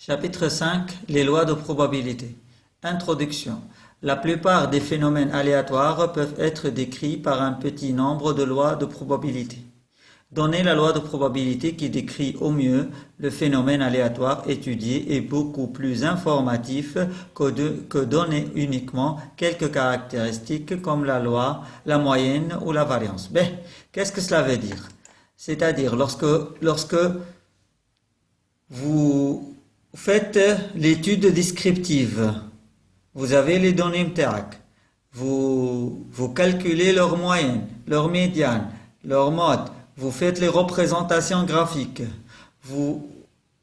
Chapitre 5. Les lois de probabilité. Introduction. La plupart des phénomènes aléatoires peuvent être décrits par un petit nombre de lois de probabilité. Donner la loi de probabilité qui décrit au mieux le phénomène aléatoire étudié est beaucoup plus informatif que donner uniquement quelques caractéristiques comme la loi, la moyenne ou la variance. Ben, qu'est-ce que cela veut dire? C'est-à-dire lorsque vous faites l'étude descriptive, vous avez les données MTERAC, vous calculez leur moyenne, leur médiane, leur mode, vous faites les représentations graphiques.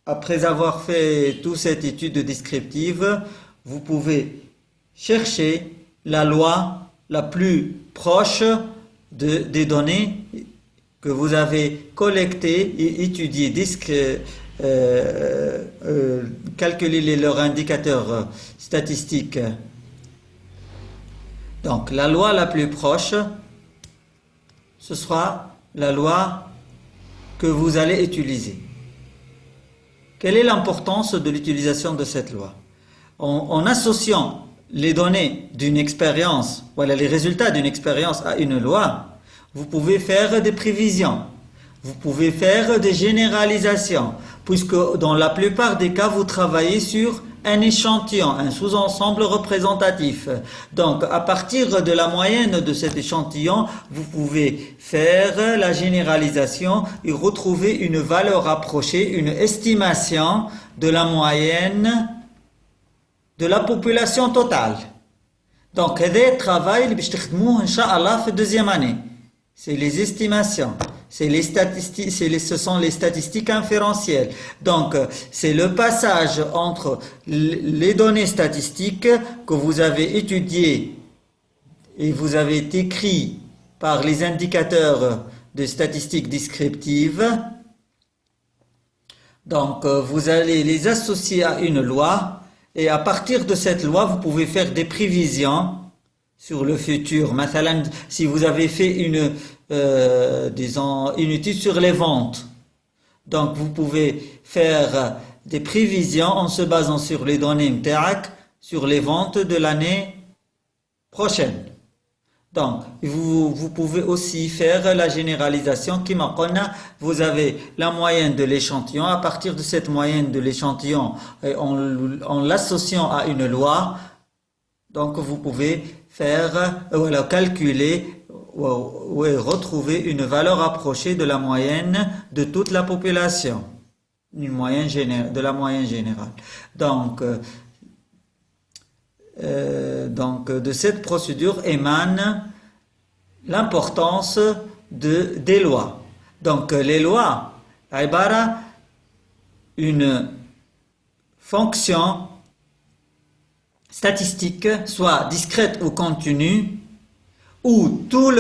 Après avoir fait toute cette étude descriptive, vous pouvez chercher la loi la plus proche des données que vous avez collectées et étudiées, calculer leurs indicateurs statistiques. Donc la loi la plus proche, ce sera la loi que vous allez utiliser. Quelle est l'importance de l'utilisation de cette loi? En associant les données d'une expérience, voilà les résultats d'une expérience à une loi, vous pouvez faire des prévisions, vous pouvez faire des généralisations, puisque dans la plupart des cas, vous travaillez sur un échantillon, un sous-ensemble représentatif. Donc, à partir de la moyenne de cet échantillon, vous pouvez faire la généralisation et retrouver une valeur approchée, une estimation de la moyenne de la population totale. Donc, هذا travail اللي باش تخدموه إن شاء الله في deuxième année. C'est les estimations. C'est les statistiques, ce sont les statistiques inférentielles. Donc, c'est le passage entre les données statistiques que vous avez étudiées et vous avez écrit par les indicateurs de statistiques descriptives. Donc, vous allez les associer à une loi et à partir de cette loi, vous pouvez faire des prévisions sur le futur. Mathalan, si vous avez fait une étude sur les ventes, donc vous pouvez faire des prévisions en se basant sur les données MTERAC sur les ventes de l'année prochaine. Donc, vous pouvez aussi faire la généralisation qui m'apponna. Vous avez la moyenne de l'échantillon. À partir de cette moyenne de l'échantillon, en l'associant à une loi, donc vous pouvez calculer ou retrouver une valeur approchée de la moyenne de toute la population, de la moyenne générale. Donc, de cette procédure émane l'importance des lois. Donc, les lois, une fonction statistique, soit discrète ou continue, où tous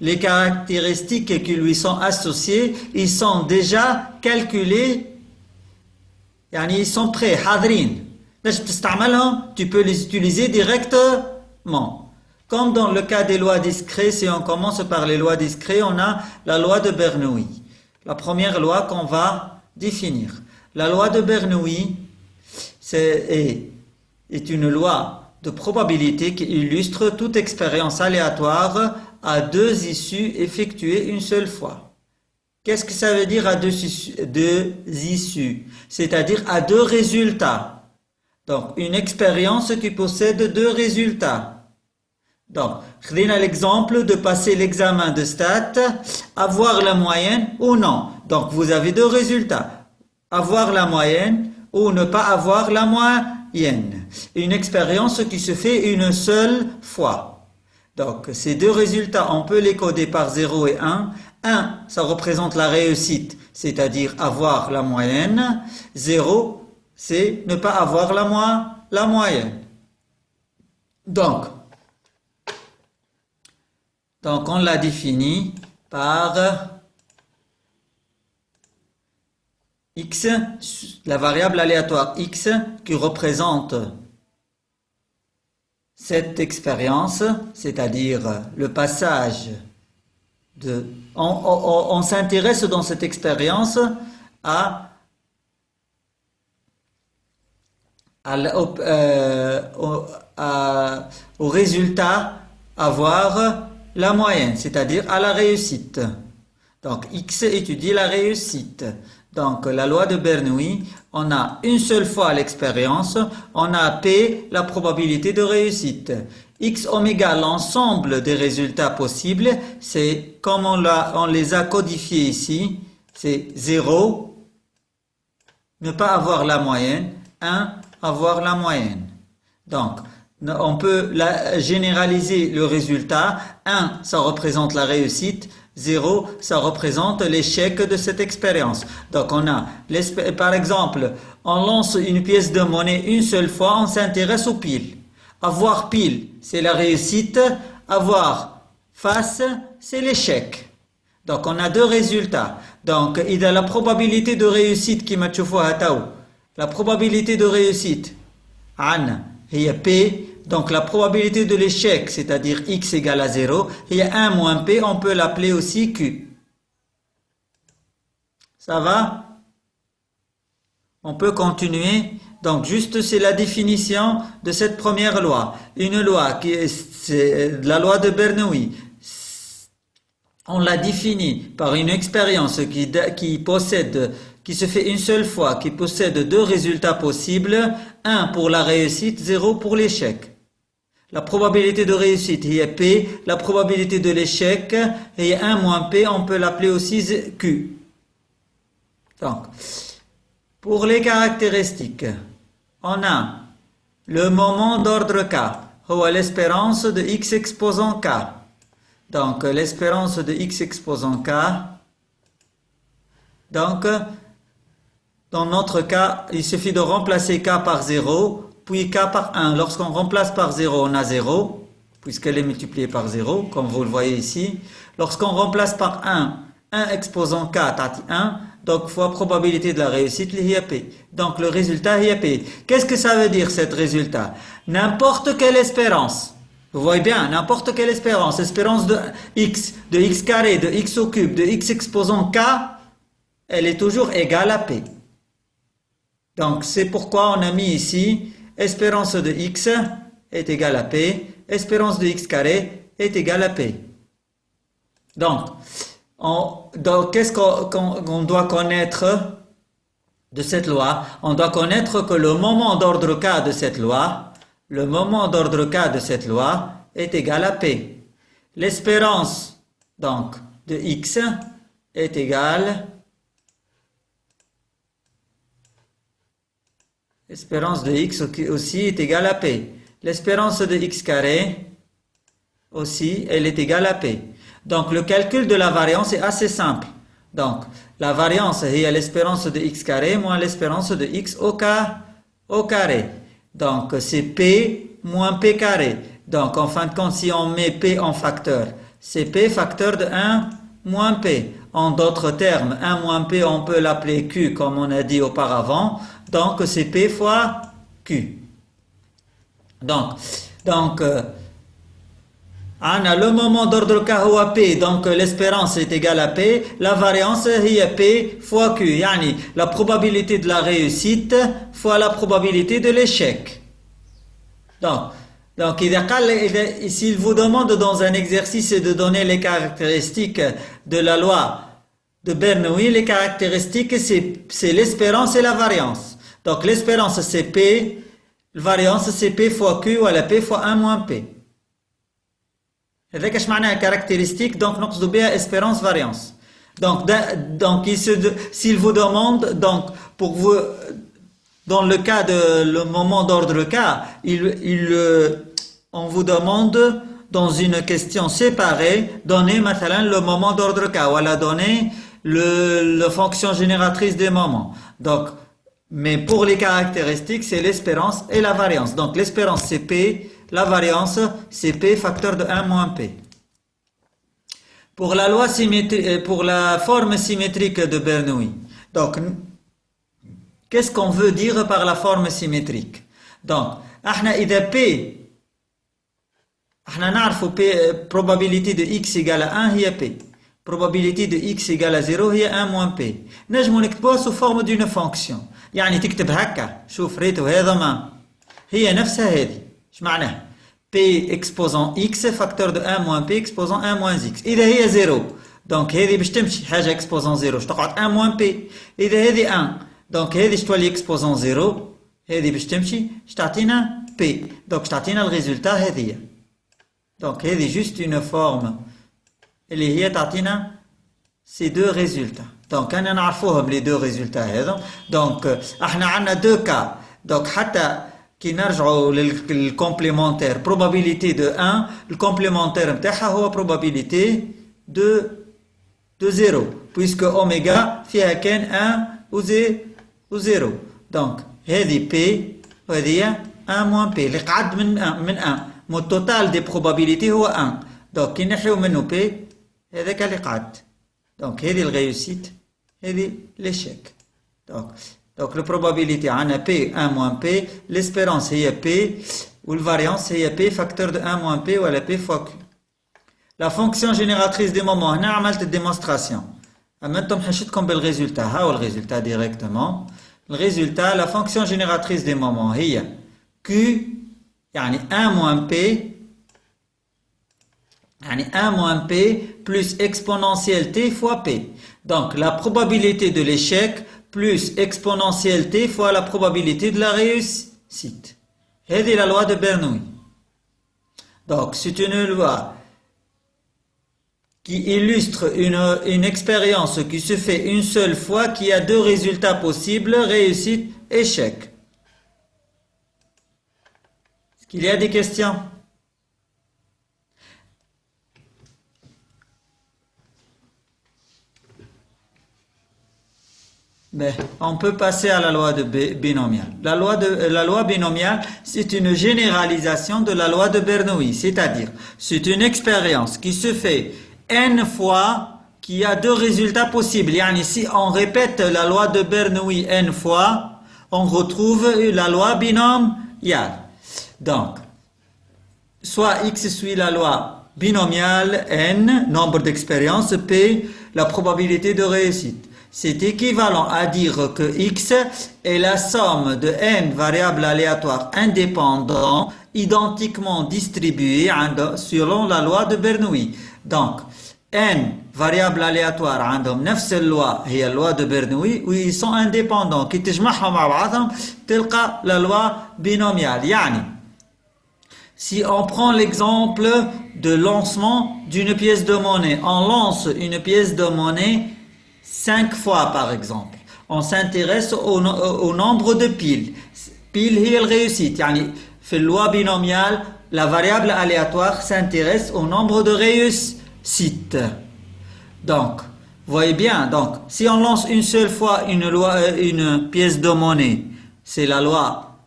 les caractéristiques qui lui sont associées, ils sont déjà calculés, ils sont prêts, hadrin. Tu peux les utiliser directement. Comme dans le cas des lois discrètes, si on commence par les lois discrètes, on a la loi de Bernoulli. La première loi qu'on va définir. La loi de Bernoulli, est une loi de probabilité qui illustre toute expérience aléatoire à deux issues effectuées une seule fois. Qu'est-ce que ça veut dire à deux issues? C'est-à-dire à deux résultats. Donc, une expérience qui possède deux résultats. Donc, prenons l'exemple de passer l'examen de stats, avoir la moyenne ou non. Donc, vous avez deux résultats. Avoir la moyenne ou ne pas avoir la moyenne. Une expérience qui se fait une seule fois. Donc, ces deux résultats, on peut les coder par 0 et 1. 1, ça représente la réussite, c'est-à-dire avoir la moyenne. 0, c'est ne pas avoir la moyenne. Donc, on l'a défini par x, la variable aléatoire x qui représente cette expérience, c'est-à-dire le passage on s'intéresse dans cette expérience à au résultat avoir la moyenne, c'est-à-dire à la réussite. Donc X étudie la réussite. Donc la loi de Bernoulli, on a une seule fois l'expérience, on a P, la probabilité de réussite. X oméga, l'ensemble des résultats possibles, c'est comme on les a codifiés ici, c'est 0, ne pas avoir la moyenne, 1, avoir la moyenne. Donc, on peut généraliser le résultat. 1, ça représente la réussite. 0, ça représente l'échec de cette expérience. Donc, on a, par exemple, on lance une pièce de monnaie une seule fois, on s'intéresse aux piles. Avoir pile, c'est la réussite. Avoir face, c'est l'échec. Donc, on a deux résultats. Donc, il a la probabilité de réussite qui m'a la probabilité de réussite, Anna, il y a P, donc la probabilité de l'échec, c'est-à-dire X égale à 0, il y a 1 moins P, on peut l'appeler aussi Q. Ça va? On peut continuer. Donc, juste, c'est la définition de cette première loi. Une loi c'est la loi de Bernoulli. On l'a définie par une expérience qui se fait une seule fois, qui possède deux résultats possibles, 1 pour la réussite, 0 pour l'échec. La probabilité de réussite, il y a P, la probabilité de l'échec, il y a 1 moins P, on peut l'appeler aussi Q. Donc, pour les caractéristiques, on a le moment d'ordre K, ou l'espérance de X exposant K. Donc, l'espérance de X exposant K, donc, dans notre cas, il suffit de remplacer K par 0, puis K par 1. Lorsqu'on remplace par 0, on a 0, puisqu'elle est multipliée par 0, comme vous le voyez ici. Lorsqu'on remplace par 1 exposant K, tati 1, donc fois probabilité de la réussite, l'IAP. Donc le résultat IAP. Qu'est-ce que ça veut dire, cet résultat? N'importe quelle espérance. Vous voyez bien, n'importe quelle espérance de x carré, de x au cube, de x exposant K, elle est toujours égale à P. Donc, c'est pourquoi on a mis ici, espérance de x est égale à P, espérance de x carré est égale à P. Donc qu'est-ce qu'on doit connaître de cette loi? On doit connaître que le moment d'ordre K de cette loi, est égal à P. L'espérance, donc, de x est égale l'espérance de x aussi est égale à P. L'espérance de x carré aussi, elle est égale à P. Donc, le calcul de la variance est assez simple. Donc, la variance est l'espérance de x carré moins l'espérance de x au carré. Donc, c'est P moins P carré. Donc, en fin de compte, si on met P en facteur, c'est P facteur de 1 moins P. En d'autres termes, 1 moins P, on peut l'appeler Q, comme on a dit auparavant. Donc, c'est P fois Q. Donc, on a le moment d'ordre K ou P, donc l'espérance est égale à P, la variance est P fois Q, yani la probabilité de la réussite fois la probabilité de l'échec. Donc s'il vous demande dans un exercice de donner les caractéristiques de la loi de Bernoulli, les caractéristiques c'est l'espérance et la variance. Donc l'espérance c'est P, la variance c'est P fois Q ou la P fois 1 moins P. هذاك اش معناها caractéristique, donc نقصد بها espérance variance. Donc s'il vous demande, donc pour vous, dans le cas de le moment d'ordre K, on vous demande dans une question séparée, donner مثلا le moment d'ordre K, ou la donner la fonction génératrice des moments. Donc, mais pour les caractéristiques, c'est l'espérance et la variance. Donc l'espérance c'est P, la variance, c'est P facteur de 1 moins P. Pour la loi symétrique, pour la forme symétrique de Bernoulli. Donc, qu'est-ce qu'on veut dire par la forme symétrique? Donc, إذا P, احنا نعرف P, probabilité de x égale à 1 هي P. Probabilité de x égale à 0 هي 1 moins P. نجمو نكتبوها sous forme d'une fonction. يعني تكتب هكا شوف ريتو هذا ما هي نفسها هذه ايش معناها P exposant X facteur de 1 moins P exposant 1 moins X إذا هي 0 دونك هذه باش تمشي حاجة exposant 0 باش تقعد 1 moins P إذا هذه 1 دونك هذه باش تولي exposant 0 هذه باش تمشي باش تعطينا P دونك باش تعطينا الريزولتا هذه دونك هذه جوست une forme اللي هي تعطينا ces deux résultats دونك أنا نعرفوهم les deux résultats هذا دونك احنا عندنا deux cas دونك حتى كي نرجعوا للكومبليمونتير probabilité de 1 الكومبليمونتير نتاعها هو probabilité de 0 puisque اوميغا فيها كان 1 و 0 دونك هذه P وهذه 1 moins P اللي قعد من 1 مو التوتال دي probabilité هو 1 دونك كي نحيو منه P هذاك اللي قعد دونك هذه الغيوسيت هذه l'échec donc la probabilité عندنا P 1 moins P l'espérance هي P والvariance هي P facteur de 1 moins P ولا P fois Q la fonction génératrice des moments هنا عملت الديمونستراسيون اما انتم حشيتكم بالريزولتا هاو الريزولتا ديريكتومون الريزولتا la fonction génératrice des moments هي Q يعني 1 moins P يعني 1 moins P plus exponentielle T fois P donc la probabilité de l'échec plus exponentielle T fois la probabilité de la réussite. C'est la loi de Bernoulli. Donc, c'est une loi qui illustre une expérience qui se fait une seule fois, qui a deux résultats possibles, réussite, échec. Est-ce qu'il y a des questions? Ben, on peut passer à la loi de binomiale. La loi binomiale, c'est une généralisation de la loi de Bernoulli, c'est-à-dire, c'est une expérience qui se fait n fois, qui a deux résultats possibles. Yani, si on répète la loi de Bernoulli n fois, on retrouve la loi binomiale. Donc, soit x suit la loi binomiale n, nombre d'expériences, p, la probabilité de réussite. C'est équivalent à dire que x est la somme de n variables aléatoires indépendants identiquement distribuées selon la loi de Bernoulli. Donc, n variables aléatoires عندهم نفس اللوا هي اللوا de Bernoulli où ils sont indépendants كي تجمعهم مع بعضهم تلقى la loi binomiale. يعني si on prend l'exemple de lancement d'une pièce de monnaie, on lance une pièce de monnaie 5 fois par exemple. On s'intéresse au nombre de piles. Pile هي الريوسيت يعني في loi binomiale la variable aléatoire s'intéresse au nombre de réussites. Donc, vous voyez bien, donc si on lance une seule fois une pièce de monnaie, c'est la loi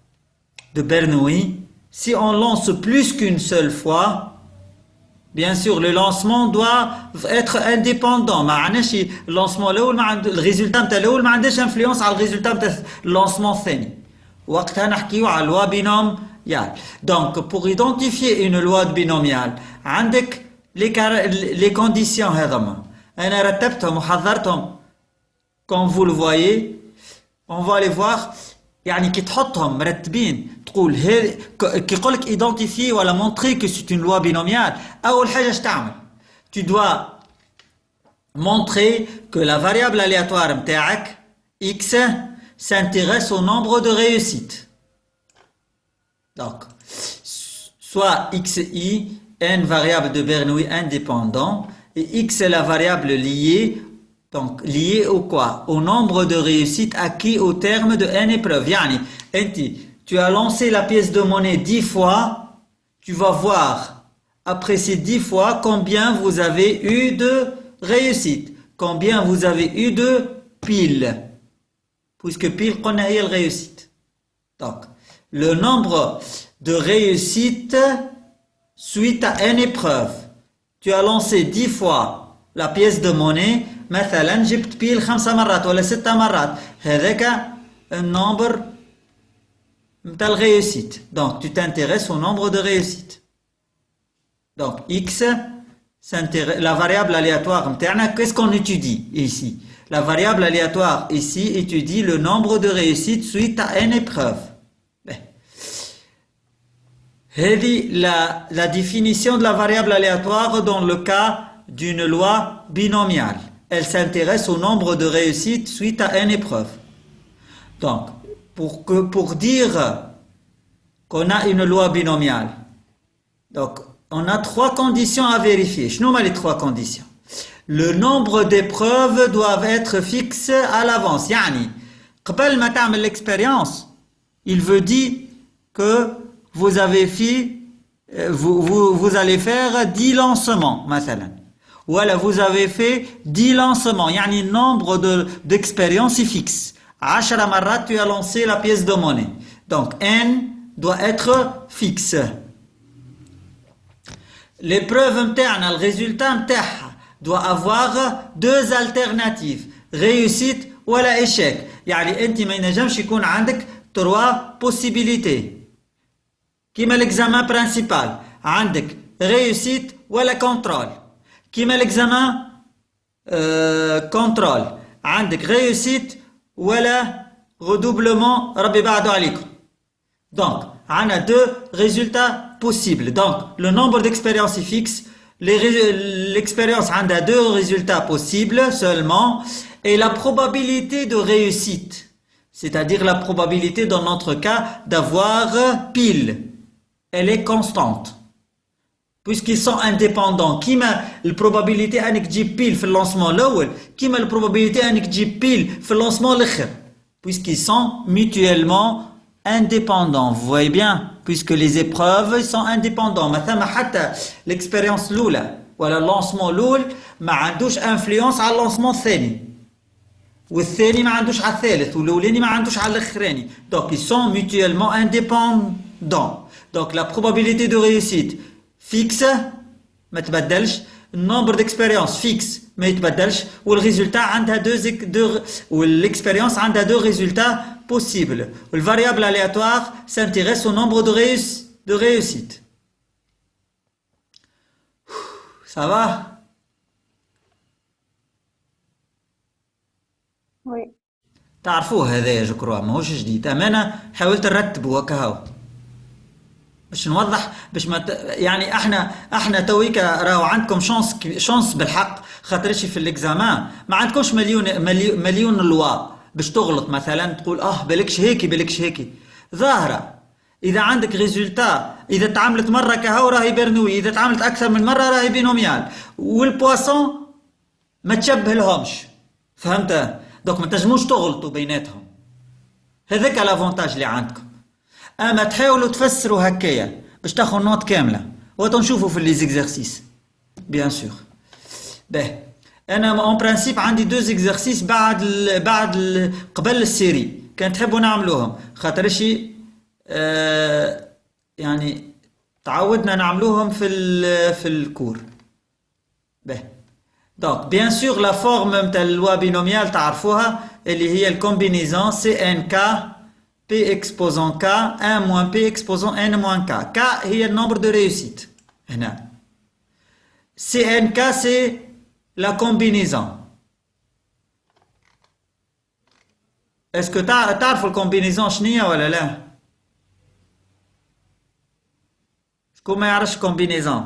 de Bernoulli. Si on lance plus qu'une seule fois, bien sûr, le lancement doit être indépendant. معناش lancement الأول الريزولتا نتاع الأول ما عندهاش influence على الريزولتا نتاع lancement الثاني. وقتها نحكيو على loi binomiale. Donc, pour identifier une loi binomiale, عندك les conditions هذوما. أنا رتبتهم وحضرتهم. Comme vous le voyez, on va les voir. يعني كي تحطهم مرتبين تقول هذه كي يقول لك ايدنتيفي ولا مونتري كو سي اون لوا بينوميال اول حاجه اش تعمل tu dois montrer que la variable aléatoire نتاعك x s'intéresse au nombre de réussites. Donc soit xi n variable de Bernoulli indépendant et x est la variable liée. Donc, lié au quoi? Au nombre de réussites acquis au terme de n épreuves. Yani, tu as lancé la pièce de monnaie 10 fois, tu vas voir, après ces 10 fois, combien vous avez eu de réussites. Combien vous avez eu de piles. Puisque pile, on a eu la réussite. Donc, le nombre de réussites suite à n épreuves. Tu as lancé 10 fois la pièce de monnaie, مثلا جبت بيل 5 مرات ولا 6 مرات هذاك النمبر نتاع الريوسيت. Donc tu t'intéresses au nombre de réussites. Donc x la variable aléatoire نتاعنا qu'est-ce qu'on étudie ici? La variable aléatoire ici étudie le nombre de réussites suite à une épreuve. La définition de la variable aléatoire dans le cas d'une loi binomiale. Elle s'intéresse au nombre de réussites suite à une épreuve. Donc, pour dire qu'on a une loi binomiale, donc on a 3 conditions à vérifier. Je nomme les 3 conditions. Le nombre d'épreuves doivent être fixes à l'avance. Yani, قبل ما تعمل l'expérience, il veut dire que vous avez fait, vous allez faire 10 lancements, مثلا. Ou alors vous avez fait 10 lancements. Yani, le nombre d'expériences est fixe. 10 مرات tu as lancé la pièce de monnaie. Donc, n doit être fixe. L'épreuve متاعنا, le résultat متاعها doit avoir 2 alternatives, réussite ou échec. يعني انت ما ينجمش يكون عندك 3 possibilités. كيما l'examen principal عندك réussite ولا contrôle. كيما l'examen contrôle عندك réussite ولا redoublement ربي بعده عليكم. Donc, on a 2 résultats possibles. Donc, le nombre d'expériences est fixe. L'expérience a 2 résultats possibles seulement. Et la probabilité de réussite, c'est-à-dire la probabilité dans notre cas d'avoir pile, elle est constante. Puisqu'ils sont indépendants. Kima la probabilité أنك تجيب pile في lancement الأول, كيما la probabilité أنك تجيب pile في lancement الآخر. Puisqu'ils sont mutuellement indépendants. Vous voyez bien, puisque les épreuves sont indépendants. مثلا حتى l'expérience الأولى ولا lancement الأول ما عندوش influence على lancement الثاني. والثاني ما عندوش على الثالث والأولاني ما عندوش على الأخراني. Donc ils sont mutuellement indépendants. Donc la probabilité de réussite fixe ما تبدلش. النمبر d'expérience fixe ما يتبدلش. والريزultat عندها l'expérience عندها 2 résultats possibles. Le variable aléatoire s'intéresse au nombre de réussites. Ça va? Oui. تعرفوه هذا جو كروا ماهوش جديد. أنا حاولت نرتبه هكاهو باش نوضح باش ما يعني احنا تويكا راهو عندكم شانس بالحق خاطرش في الاكزامان ما عندكمش مليون لوا باش تغلط مثلا تقول بالكش هيك ظاهره. اذا عندك ريزولتا اذا تعاملت مره كهو راهي برنوي, اذا تعاملت اكثر من مره راهي بينوميال. والبواسون ما تشبه لهمش, فهمت؟ دوك ما تنجموش تغلطوا بيناتهم. هذاك الافونتاج اللي عندكم. اما تحاولوا تفسروا هكايا باش تاخذوا النوت كامله وتنشوفوا في لي زيكزارسيس بيان سور. باهي انا اون برانسيب عندي 2 زيكزارسيس قبل السيري كان تحبوا نعملوهم خاطرش يعني تعودنا نعملوهم في الكور. باهي دونك بيان سور لا فورم نتاع اللوا بينوميال تعرفوها اللي هي الكومبينيزون سي ان كا P exposant K, 1 moins P exposant N moins K. K est le nombre de réussites. CNK, c'est la combinaison. Est-ce que tu as la combinaison ch'nia ou là? Comment est la combinaison?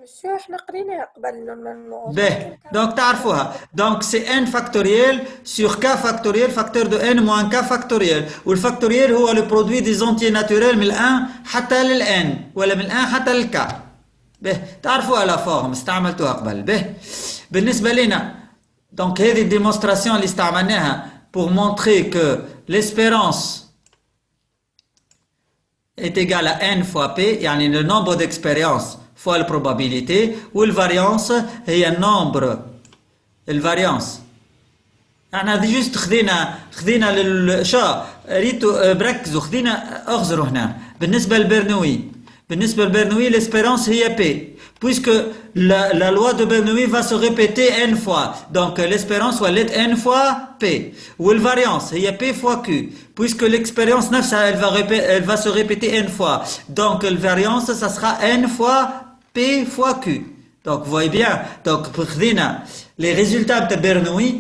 Monsieur, احنا قريناها قبل normalement. Ben, donc تعرفوها. Donc c'est n factoriel sur k factoriel facteur de n moins k factoriel. و الفactoriel هو le produit des entiers naturels من ال1 حتى لل n ولا من ال1 حتى للk. به تعرفوها لا فورم استعملتوها قبل. به بالنسبة لنا donc هذه démonstration اللي استعملناها pour montrer que l'espérance est égale à n fois p, يعني le nombre d'expériences fois la probabilité, ou la variance هي النمبر الفاريانس. احنا جوست خذينا للشا ريتو بركزوا خذينا اغزروا هنا بالنسبه للبرنوي. بالنسبه للبرنوي الاسبيرانس هي بي puisque la loi de Bernoulli va se répéter n fois. Donc l'espérance va être n fois P. Ou la variance, il y a P fois Q. Puisque l'expérience elle va se répéter n fois. Donc la variance, ça sera n fois P fois Q. Donc vous voyez bien, donc les résultats de Bernoulli,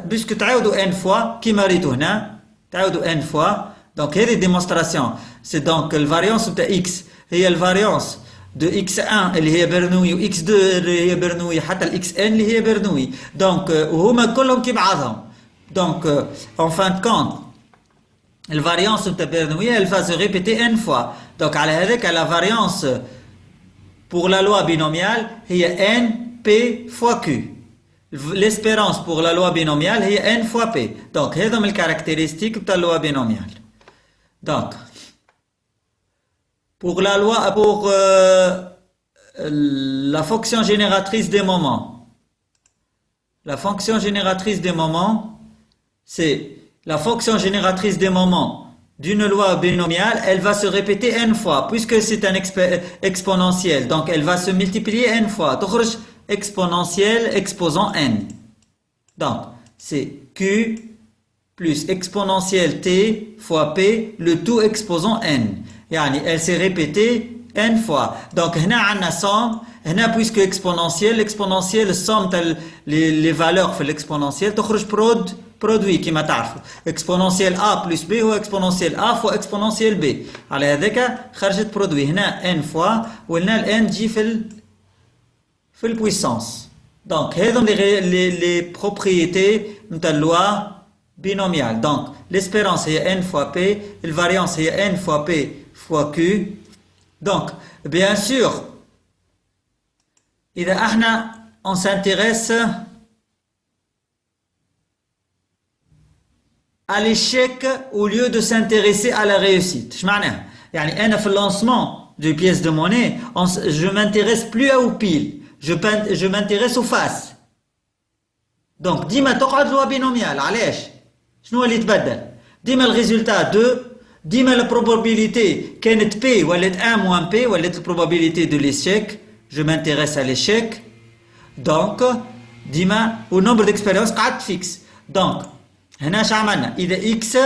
puisque تعاودوا n fois, كما ريتوا هنا, تعاودوا n fois. Donc هذه démonstration. C'est donc la variance de x, هي la variance de x1 اللي هي برنوي و x2 اللي هي برنوي حتى ال xn اللي هي برنوي. Donc وهما كلهم كي بعضهم. Donc en fin de compte la variance de Bernoulli elle va se répéter n fois. Donc على هذاك la variance pour la loi binomiale هي n p fois q. L'espérance pour la loi binomiale هي n fois p. Donc هذوما الكاركتيرستيك بتاع la loi binomiale. Donc pour la loi, pour la fonction génératrice des moments. La fonction génératrice des moments, c'est la fonction génératrice des moments d'une loi binomiale, elle va se répéter n fois, puisque c'est un exponentiel. Donc, elle va se multiplier n fois. تخرج exponentiel exposant n. Donc, c'est q plus exponentiel t fois p, le tout exposant n. يعني elle s'est répétée n fois. Donc هنا عندنا somme, هنا puisque l'exponentiel somme les valeurs في l'exponentiel تخرج produit كما تعرفوا. exponentiel a plus b هو exponentiel a fois exponentiel b. على هذاك خرجت produit هنا n fois وهنا ال n تجي في البويسانس. Donc هذم les propriétés نتاع اللوا binomiale. Donc l'espérance est n fois p, la variance est n fois p fois q. Donc, bien sûr, on s'intéresse à l'échec au lieu de s'intéresser à la réussite. Je معناها يعني أنا في lancement de pièces de monnaie, je m'intéresse plus aux piles, je m'intéresse aux faces. Donc, ديما تقعد loi binomiale. علاش؟ شنو اللي يتبدل؟ ديما الريزولتا 2 ديما la probabilité كانت P ولات 1 moins P ولات la probabilité de l'échec. Je m'intéresse à l'échec. Donc ديما au nombre d'expériences قعدت fixe. Donc هنا شو عملنا؟ إذا X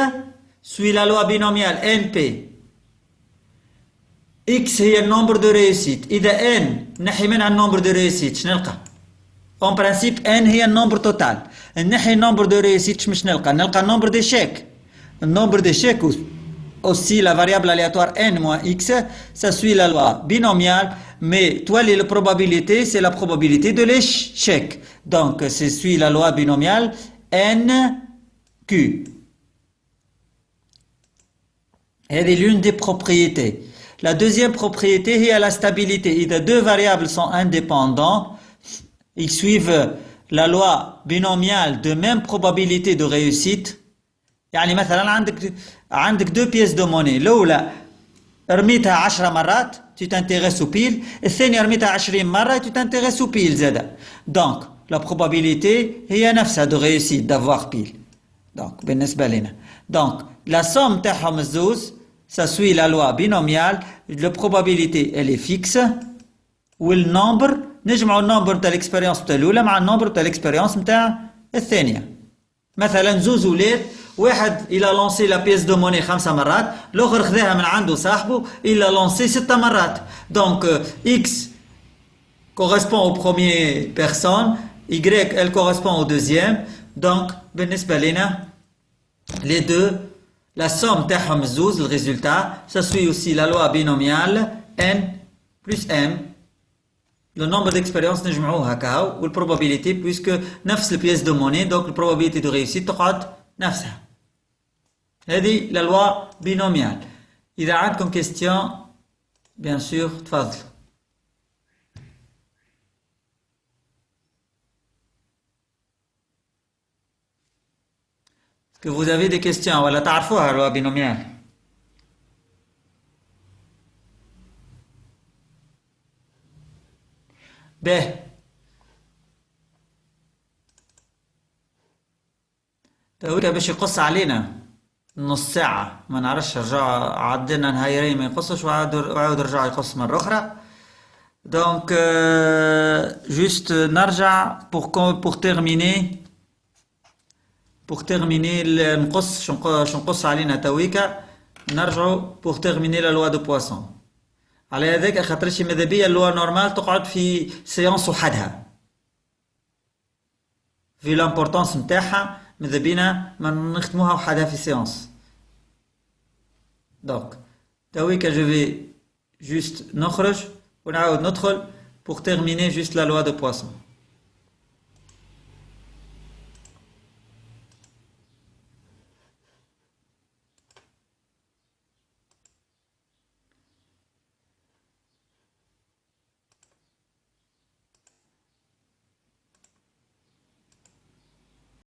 suit la loi binomiale NP, X هي le nombre de réussites. إذا N نحي منها le nombre de réussites شنو نلقى؟ En principe N هي le nombre total. نحي le nombre de réussites مش نلقى؟ نلقى le nombre d'échecs. Le nombre d'échecs aussi la variable aléatoire n moins x, ça suit la loi binomiale, mais toi la probabilité, c'est la probabilité de l'échec. Donc, ça suit la loi binomiale n q. Elle est l'une des propriétés. La deuxième propriété est la stabilité. Il y a deux variables sont indépendants. Ils suivent la loi binomiale de même probabilité de réussite. يعني مثلا عندك deux pièces de monnaie. الأولى رميتها 10 مرات tu t'intéresses au pile. الثانية رميتها 20 مرة tu t'intéresses au pile زادة. Donc la probabilité هي نفسها de réussite d'avoir pile. Donc بالنسبة لنا. Donc la somme تاعهم الزوز ça suit la loi binomiale. La probabilité elle est fixe. والنمبر نجمعوا النمبر تاع l'expérience تاع الأولى مع النمبر تاع l'expérience تاع الثانية. مثلا زوز ولاد واحد il a lancé la pièce de monnaie 5 مرات, l'autre خذاها من عنده صاحبه il a lancé 6 مرات. Donc X correspond au premier personne, Y elle correspond au deuxième. Donc بالنسبة لنا les deux la somme تاعهم الزوز le résultat ça suit aussi la loi binomiale n plus m. Le nombre d'expériences نجمعوها كهو والprobabilité puisque نفس la pièce de monnaie donc la probabilité de réussite تقعد نفسها. هذه la loi binomiale. إذا عندكم question bien sûr تفضلوا. Est-ce que vous avez des questions ولا تعرفوها la loi binomiale? به تقولها باش يقص علينا نص ساعة ما نعرفش رجع عدنا نهايرين ما يقصش وعاود رجع يقص مرة أخرى. Donc, juste نرجع pour terminer نقص علينا تويكا نرجعوا pour terminer la loi de Poisson. على هذاك خاطرش ماذا بيا اللوا نورمال تقعد في سيونس وحدها. في l'importance نتاعها ماذا بينا ما نختموها وحدها في سيونس. Donc, تويكا je vais juste نخرج ونعاود ندخل pour terminer juste la loi de Poisson.